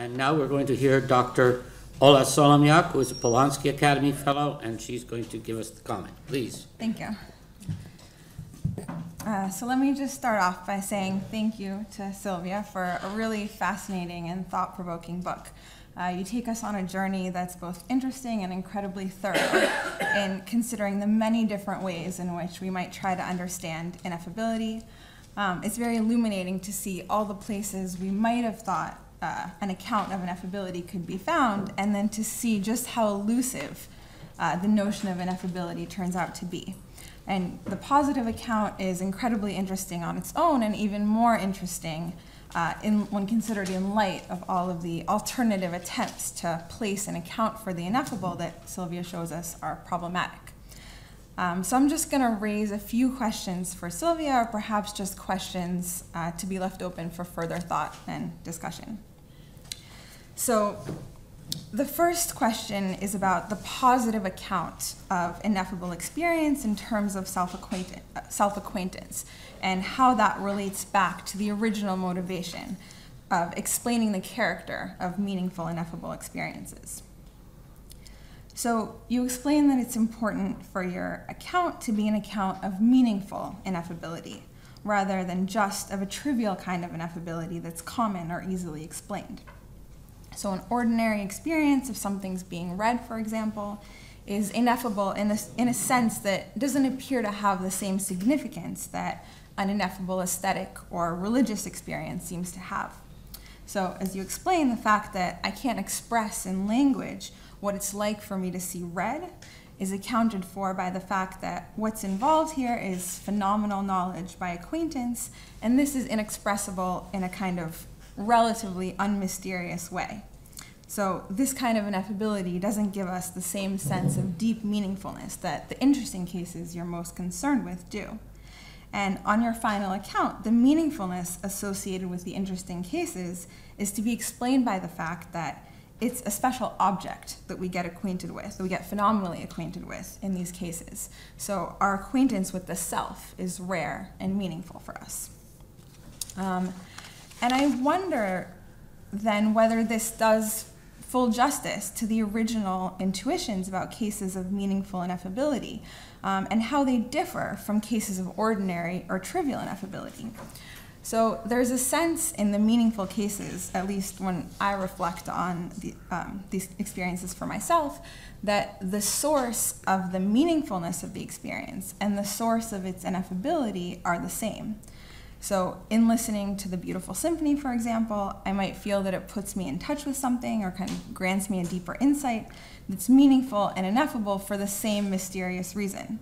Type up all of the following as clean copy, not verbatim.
And now we're going to hear Dr. Olla Solomyak, who is a Polonsky Academy Fellow, and she's going to give us the comment. Please. Thank you. So let me just start off by saying thank you to Silvia for a really fascinating and thought-provoking book. You take us on a journey that's both interesting and incredibly thorough in considering the many different ways in which we might try to understand ineffability. It's very illuminating to see all the places we might have thought an account of ineffability could be found, and then to see just how elusive the notion of ineffability turns out to be. And the positive account is incredibly interesting on its own, and even more interesting when considered in light of all of the alternative attempts to place and account for the ineffable that Silvia shows us are problematic. So I'm just going to raise a few questions for Silvia, or perhaps just questions to be left open for further thought and discussion. So the first question is about the positive account of ineffable experience in terms of self-acquaintance and how that relates back to the original motivation of explaining the character of meaningful ineffable experiences. So you explain that it's important for your account to be an account of meaningful ineffability rather than just of a trivial kind of ineffability that's common or easily explained. So an ordinary experience of something's being read, for example, is ineffable in a sense that doesn't appear to have the same significance that an ineffable aesthetic or religious experience seems to have. So as you explain, the fact that I can't express in language what it's like for me to see read is accounted for by the fact that what's involved here is phenomenal knowledge by acquaintance, and this is inexpressible in a kind of relatively unmysterious way. So this kind of ineffability doesn't give us the same sense of deep meaningfulness that the interesting cases you're most concerned with do. And on your final account, the meaningfulness associated with the interesting cases is to be explained by the fact that it's a special object that we get acquainted with, that we get phenomenally acquainted with in these cases. So our acquaintance with the self is rare and meaningful for us. And I wonder then whether this does full justice to the original intuitions about cases of meaningful ineffability and how they differ from cases of ordinary or trivial ineffability. So there's a sense in the meaningful cases, at least when I reflect on these experiences for myself, that the source of the meaningfulness of the experience and the source of its ineffability are the same. So in listening to the beautiful symphony, for example, I might feel that it puts me in touch with something or kind of grants me a deeper insight that's meaningful and ineffable for the same mysterious reason.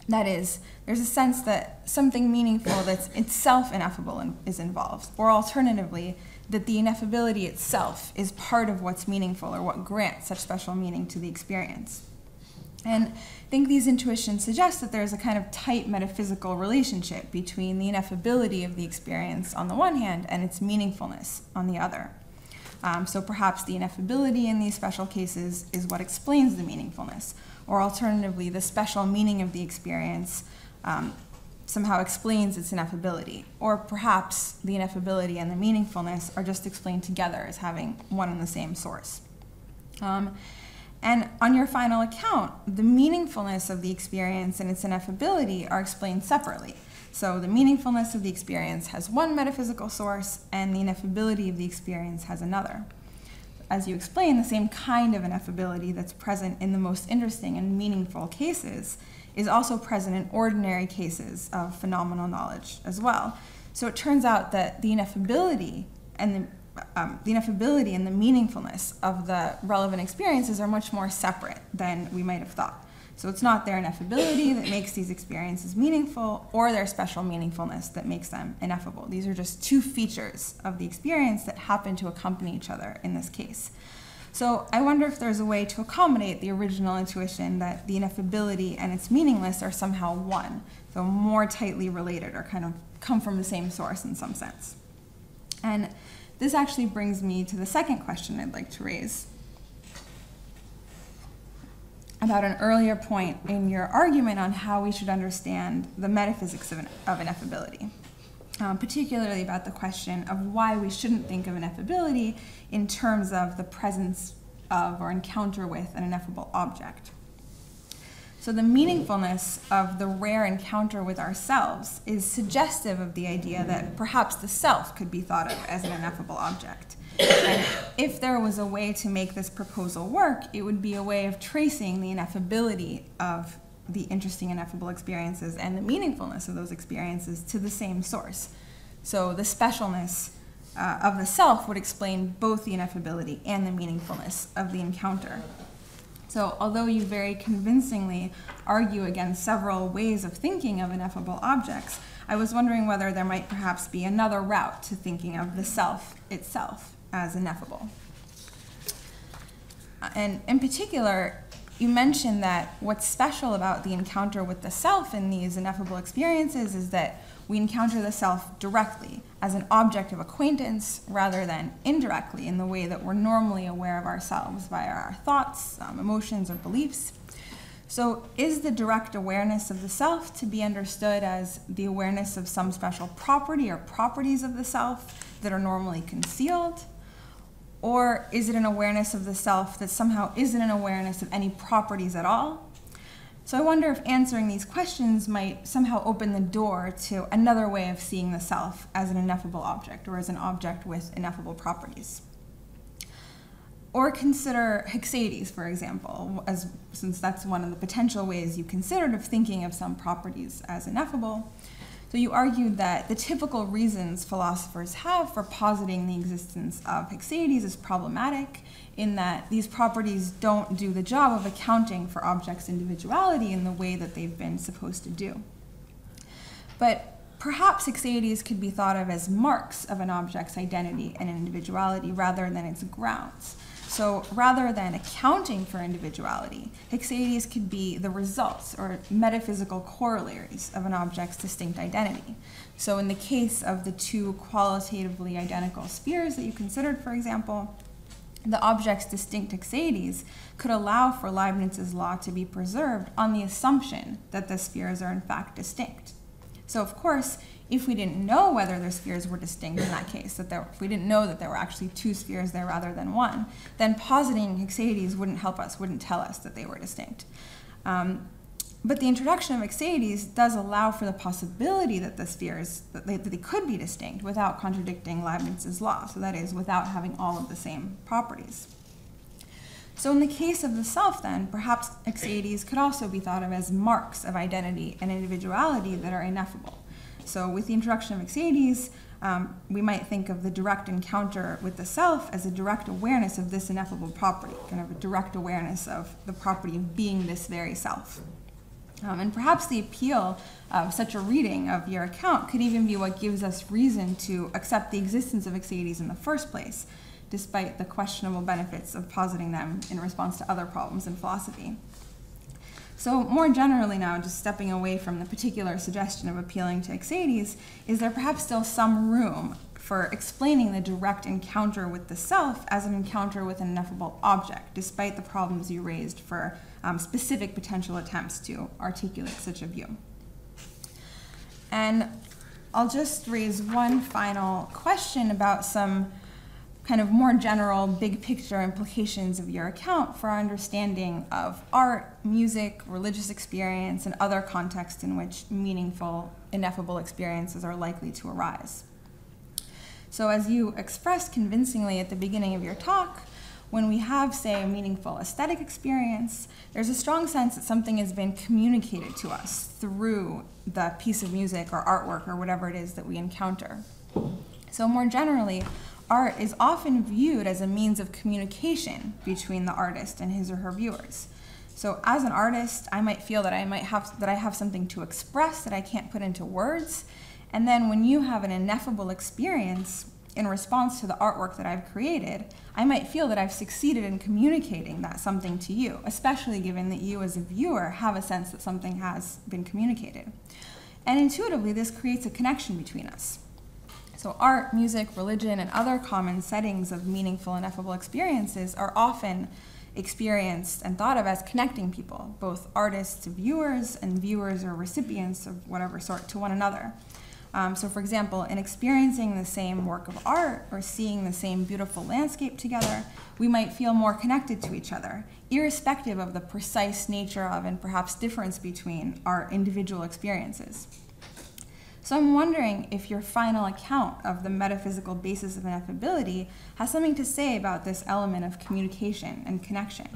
That is, there's a sense that something meaningful that's itself ineffable is involved, or alternatively, that the ineffability itself is part of what's meaningful or what grants such special meaning to the experience. And I think these intuitions suggest that there's a kind of tight metaphysical relationship between the ineffability of the experience on the one hand and its meaningfulness on the other. So perhaps the ineffability in these special cases is what explains the meaningfulness, or alternatively, the special meaning of the experience somehow explains its ineffability, or perhaps the ineffability and the meaningfulness are just explained together as having one and the same source. And on your final account, the meaningfulness of the experience and its ineffability are explained separately. So the meaningfulness of the experience has one metaphysical source, and the ineffability of the experience has another. As you explain, the same kind of ineffability that's present in the most interesting and meaningful cases is also present in ordinary cases of phenomenal knowledge as well. So it turns out that the ineffability and the meaningfulness of the relevant experiences are much more separate than we might have thought. So it's not their ineffability that makes these experiences meaningful, or their special meaningfulness that makes them ineffable. These are just two features of the experience that happen to accompany each other in this case. So I wonder if there's a way to accommodate the original intuition that the ineffability and its meaningless are somehow one, so more tightly related, or kind of come from the same source in some sense. And this actually brings me to the second question I'd like to raise about an earlier point in your argument on how we should understand the metaphysics of ineffability. particularly about the question of why we shouldn't think of ineffability in terms of the presence of or encounter with an ineffable object. So the meaningfulness of the rare encounter with ourselves is suggestive of the idea that perhaps the self could be thought of as an ineffable object. And if there was a way to make this proposal work, it would be a way of tracing the ineffability of the interesting ineffable experiences and the meaningfulness of those experiences to the same source. So the specialness of the self would explain both the ineffability and the meaningfulness of the encounter. So although you very convincingly argue against several ways of thinking of ineffable objects, I was wondering whether there might perhaps be another route to thinking of the self itself as ineffable. And in particular, you mentioned that what's special about the encounter with the self in these ineffable experiences is that we encounter the self directly as an object of acquaintance rather than indirectly in the way that we're normally aware of ourselves via our thoughts, emotions, or beliefs. So is the direct awareness of the self to be understood as the awareness of some special property or properties of the self that are normally concealed? Or is it an awareness of the self that somehow isn't an awareness of any properties at all? So I wonder if answering these questions might somehow open the door to another way of seeing the self as an ineffable object or as an object with ineffable properties. Or consider Hyxades, for example, since that's one of the potential ways you considered of thinking of some properties as ineffable. So you argued that the typical reasons philosophers have for positing the existence of Hyxades is problematic, in that these properties don't do the job of accounting for objects' individuality in the way that they've been supposed to do. But perhaps Hyxades could be thought of as marks of an object's identity and individuality rather than its grounds. So rather than accounting for individuality, Hyxades could be the results or metaphysical corollaries of an object's distinct identity. So in the case of the two qualitatively identical spheres that you considered, for example, the object's distinct Hyxades could allow for Leibniz's law to be preserved on the assumption that the spheres are in fact distinct. So of course, if we didn't know whether the spheres were distinct in that case, if we didn't know that there were actually two spheres there rather than one, then positing Hyxades wouldn't help us, wouldn't tell us that they were distinct. But the introduction of Hyxades does allow for the possibility that the spheres, that they could be distinct without contradicting Leibniz's law, so that is, without having all of the same properties. So in the case of the self, then, perhaps Hyxades could also be thought of as marks of identity and individuality that are ineffable. So with the introduction of Hyxades, we might think of the direct encounter with the self as a direct awareness of this ineffable property, kind of a direct awareness of the property of being this very self. And perhaps the appeal of such a reading of your account could even be what gives us reason to accept the existence of Hyxades in the first place, despite the questionable benefits of positing them in response to other problems in philosophy. So more generally now, just stepping away from the particular suggestion of appealing to Hyxades, is there perhaps still some room for explaining the direct encounter with the self as an encounter with an ineffable object, despite the problems you raised for specific potential attempts to articulate such a view? And I'll just raise one final question about some kind of more general big picture implications of your account for our understanding of art, music, religious experience, and other contexts in which meaningful, ineffable experiences are likely to arise. So as you expressed convincingly at the beginning of your talk, when we have, say, a meaningful aesthetic experience, there's a strong sense that something has been communicated to us through the piece of music or artwork or whatever it is that we encounter. So more generally, art is often viewed as a means of communication between the artist and his or her viewers. So as an artist, I might feel that I have something to express that I can't put into words. And then when you have an ineffable experience in response to the artwork that I've created, I might feel that I've succeeded in communicating that something to you, especially given that you as a viewer have a sense that something has been communicated. And intuitively, this creates a connection between us. So art, music, religion, and other common settings of meaningful, ineffable experiences are often experienced and thought of as connecting people, both artists to viewers and viewers or recipients of whatever sort to one another. So for example, in experiencing the same work of art or seeing the same beautiful landscape together, we might feel more connected to each other, irrespective of the precise nature of and perhaps difference between our individual experiences. So I'm wondering if your final account of the metaphysical basis of ineffability has something to say about this element of communication and connection.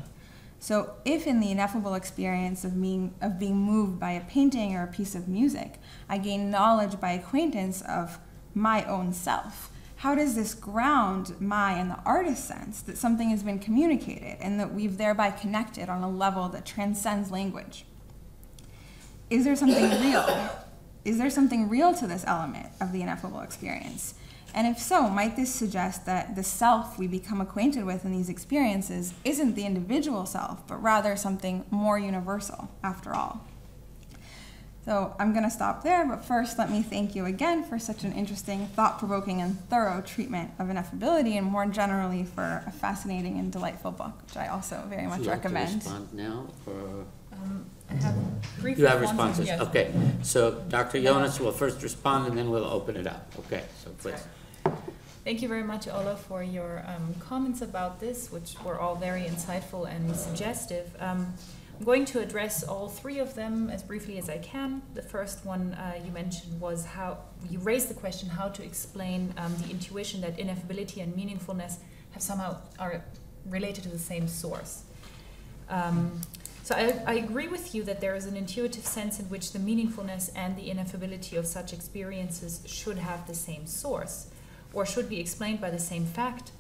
So if in the ineffable experience of being moved by a painting or a piece of music, I gain knowledge by acquaintance of my own self, how does this ground my and the artist's sense that something has been communicated and that we've thereby connected on a level that transcends language? Is there something real? Is there something real to this element of the ineffable experience? And if so, might this suggest that the self we become acquainted with in these experiences isn't the individual self, but rather something more universal, after all? So I'm going to stop there, but first let me thank you again for such an interesting, thought-provoking, and thorough treatment of ineffability, and more generally for a fascinating and delightful book, which I also very much recommend. Would you like to respond now? Or? I have brief You have responses? yes. Okay. So Dr. Jonas will first respond, and then we'll open it up. Okay, so please. Right. Thank you very much, Olla, for your comments about this, which were all very insightful and suggestive. I'm going to address all three of them as briefly as I can. The first one you mentioned was how you raised the question how to explain the intuition that ineffability and meaningfulness have somehow are related to the same source. So I agree with you that there is an intuitive sense in which the meaningfulness and the ineffability of such experiences should have the same source, or should be explained by the same fact.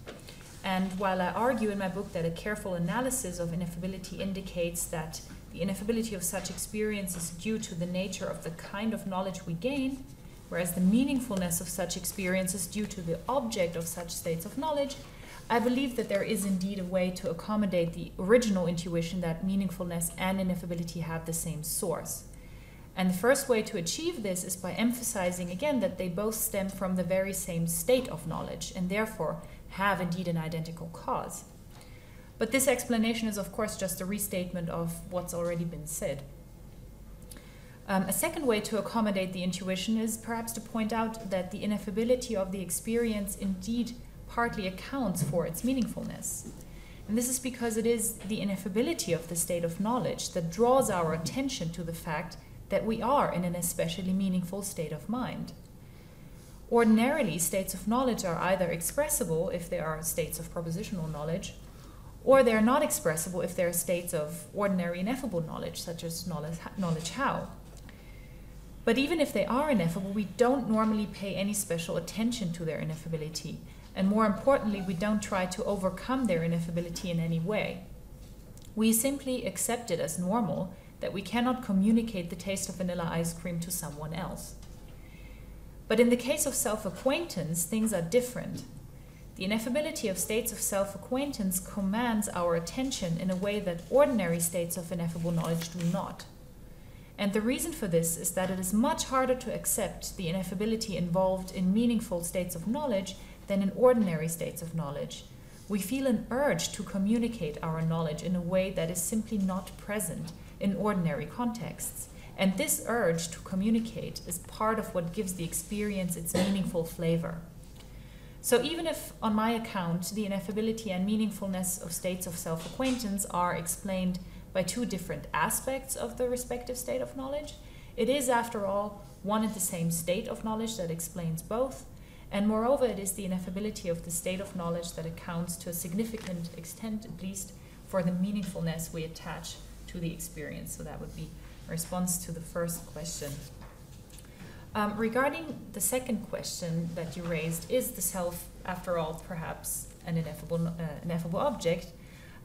And while I argue in my book that a careful analysis of ineffability indicates that the ineffability of such experience is due to the nature of the kind of knowledge we gain, whereas the meaningfulness of such experience is due to the object of such states of knowledge, I believe that there is indeed a way to accommodate the original intuition that meaningfulness and ineffability have the same source. And the first way to achieve this is by emphasizing again that they both stem from the very same state of knowledge and therefore have indeed an identical cause. But this explanation is of course just a restatement of what's already been said. A second way to accommodate the intuition is perhaps to point out that the ineffability of the experience indeed partly accounts for its meaningfulness. And this is because it is the ineffability of the state of knowledge that draws our attention to the fact that we are in an especially meaningful state of mind. Ordinarily, states of knowledge are either expressible if they are states of propositional knowledge, or they are not expressible if they are states of ordinary ineffable knowledge, such as knowledge how. But even if they are ineffable, we don't normally pay any special attention to their ineffability, and more importantly, we don't try to overcome their ineffability in any way. We simply accept it as normal that we cannot communicate the taste of vanilla ice cream to someone else. But in the case of self-acquaintance, things are different. The ineffability of states of self-acquaintance commands our attention in a way that ordinary states of ineffable knowledge do not. And the reason for this is that it is much harder to accept the ineffability involved in meaningful states of knowledge than in ordinary states of knowledge. We feel an urge to communicate our knowledge in a way that is simply not present in ordinary contexts. And this urge to communicate is part of what gives the experience its meaningful flavor. So even if, on my account, the ineffability and meaningfulness of states of self-acquaintance are explained by two different aspects of the respective state of knowledge, it is, after all, one and the same state of knowledge that explains both, and moreover, it is the ineffability of the state of knowledge that accounts to a significant extent, at least, for the meaningfulness we attach to the experience. So that would be a response to the first question. Regarding the second question that you raised, is the self, after all, perhaps an ineffable object?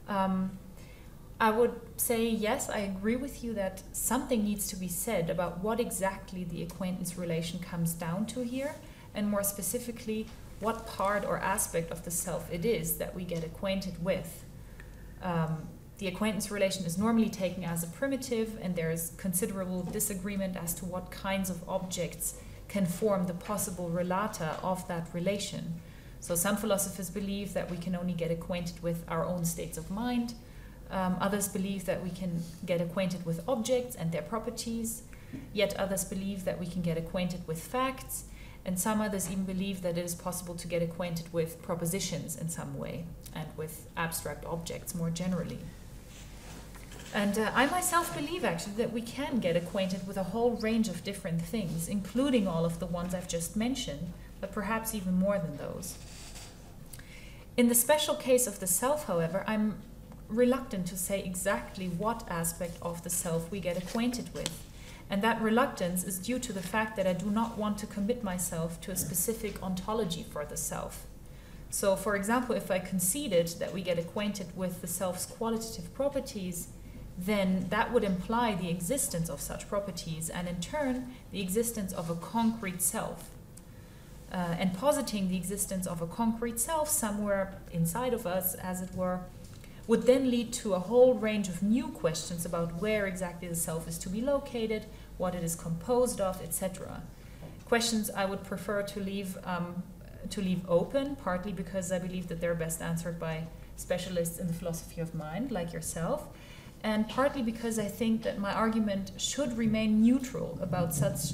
I would say yes, I agree with you that something needs to be said about what exactly the acquaintance relation comes down to here, and more specifically, what part or aspect of the self it is that we get acquainted with. The acquaintance relation is normally taken as a primitive, and there is considerable disagreement as to what kinds of objects can form the possible relata of that relation. So some philosophers believe that we can only get acquainted with our own states of mind. Others believe that we can get acquainted with objects and their properties. Yet others believe that we can get acquainted with facts, and some others even believe that it is possible to get acquainted with propositions in some way, and with abstract objects more generally. And I myself believe actually that we can get acquainted with a whole range of different things, including all of the ones I've just mentioned, but perhaps even more than those. In the special case of the self, however, I'm reluctant to say exactly what aspect of the self we get acquainted with. And that reluctance is due to the fact that I do not want to commit myself to a specific ontology for the self. So, for example, if I conceded that we get acquainted with the self's qualitative properties, then that would imply the existence of such properties, and in turn, the existence of a concrete self. And positing the existence of a concrete self somewhere inside of us, as it were, would then lead to a whole range of new questions about where exactly the self is to be located, what it is composed of, etc. Questions I would prefer to leave open, partly because I believe that they're best answered by specialists in the philosophy of mind, like yourself, and partly because I think that my argument should remain neutral about such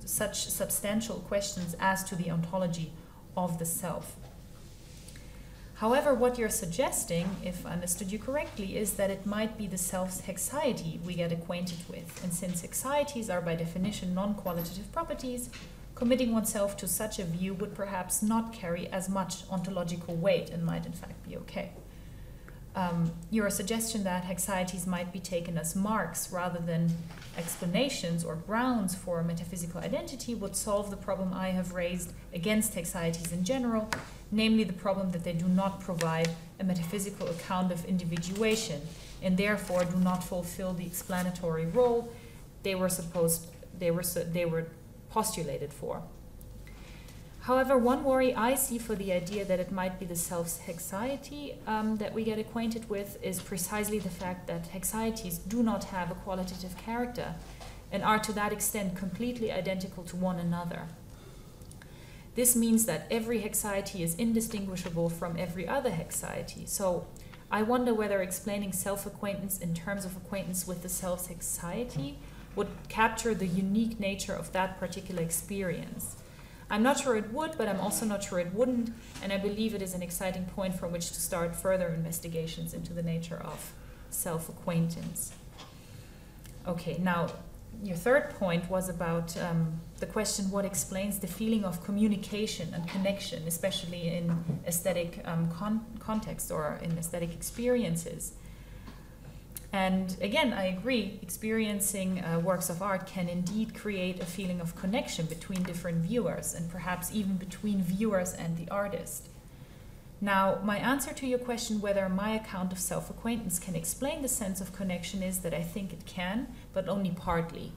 substantial questions as to the ontology of the self. However, what you're suggesting, if I understood you correctly, is that it might be the self's hexiety we get acquainted with. And since hexieties are by definition non-qualitative properties, committing oneself to such a view would perhaps not carry as much ontological weight and might in fact be okay. Your suggestion that hexieties might be taken as marks rather than explanations or grounds for metaphysical identity would solve the problem I have raised against hexieties in general, namely the problem that they do not provide a metaphysical account of individuation and therefore do not fulfill the explanatory role they were postulated for. However, one worry I see for the idea that it might be the self's hexiety that we get acquainted with is precisely the fact that hexieties do not have a qualitative character and are to that extent completely identical to one another. This means that every hexiety is indistinguishable from every other hexiety. So I wonder whether explaining self-acquaintance in terms of acquaintance with the self's hexiety would capture the unique nature of that particular experience. I'm not sure it would, but I'm also not sure it wouldn't, and I believe it is an exciting point from which to start further investigations into the nature of self-acquaintance. Okay, now, your third point was about the question, what explains the feeling of communication and connection, especially in aesthetic context or in aesthetic experiences. And again, I agree, experiencing works of art can indeed create a feeling of connection between different viewers and perhaps even between viewers and the artist. Now, my answer to your question whether my account of self-acquaintance can explain the sense of connection is that I think it can, but only partly.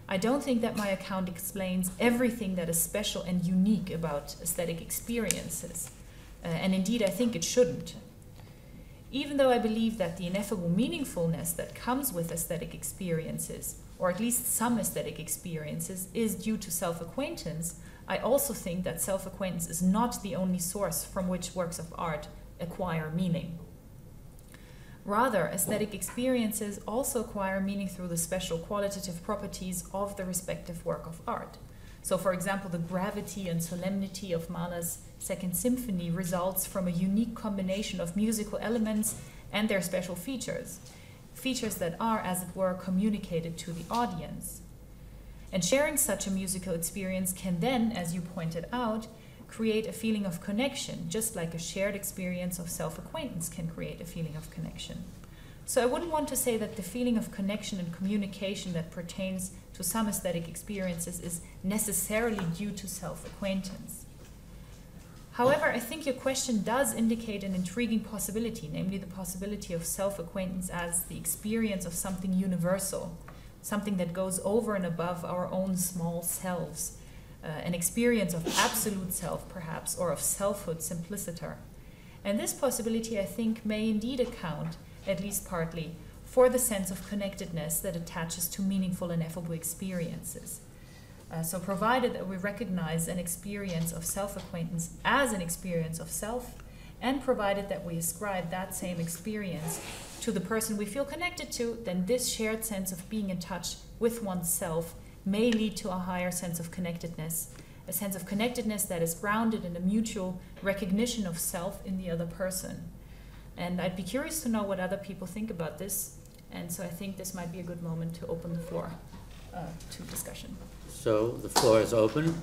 I don't think that my account explains everything that is special and unique about aesthetic experiences, and indeed I think it shouldn't. Even though I believe that the ineffable meaningfulness that comes with aesthetic experiences, or at least some aesthetic experiences, is due to self-acquaintance, I also think that self-acquaintance is not the only source from which works of art acquire meaning. Rather, aesthetic experiences also acquire meaning through the special qualitative properties of the respective work of art. So, for example, the gravity and solemnity of Mahler's Second Symphony results from a unique combination of musical elements and their special features, features that are, as it were, communicated to the audience. And sharing such a musical experience can then, as you pointed out, create a feeling of connection, just like a shared experience of self-acquaintance can create a feeling of connection. So I wouldn't want to say that the feeling of connection and communication that pertains to some aesthetic experiences is necessarily due to self-acquaintance. However, I think your question does indicate an intriguing possibility, namely the possibility of self-acquaintance as the experience of something universal, something that goes over and above our own small selves, an experience of absolute self, perhaps, or of selfhood simpliciter. And this possibility, I think, may indeed account, at least partly, for the sense of connectedness that attaches to meaningful and ineffable experiences. So provided that we recognize an experience of self-acquaintance as an experience of self, and provided that we ascribe that same experience to the person we feel connected to, then this shared sense of being in touch with oneself may lead to a higher sense of connectedness, a sense of connectedness that is grounded in a mutual recognition of self in the other person. And I'd be curious to know what other people think about this, and so I think this might be a good moment to open the floor to discussion. So the floor is open.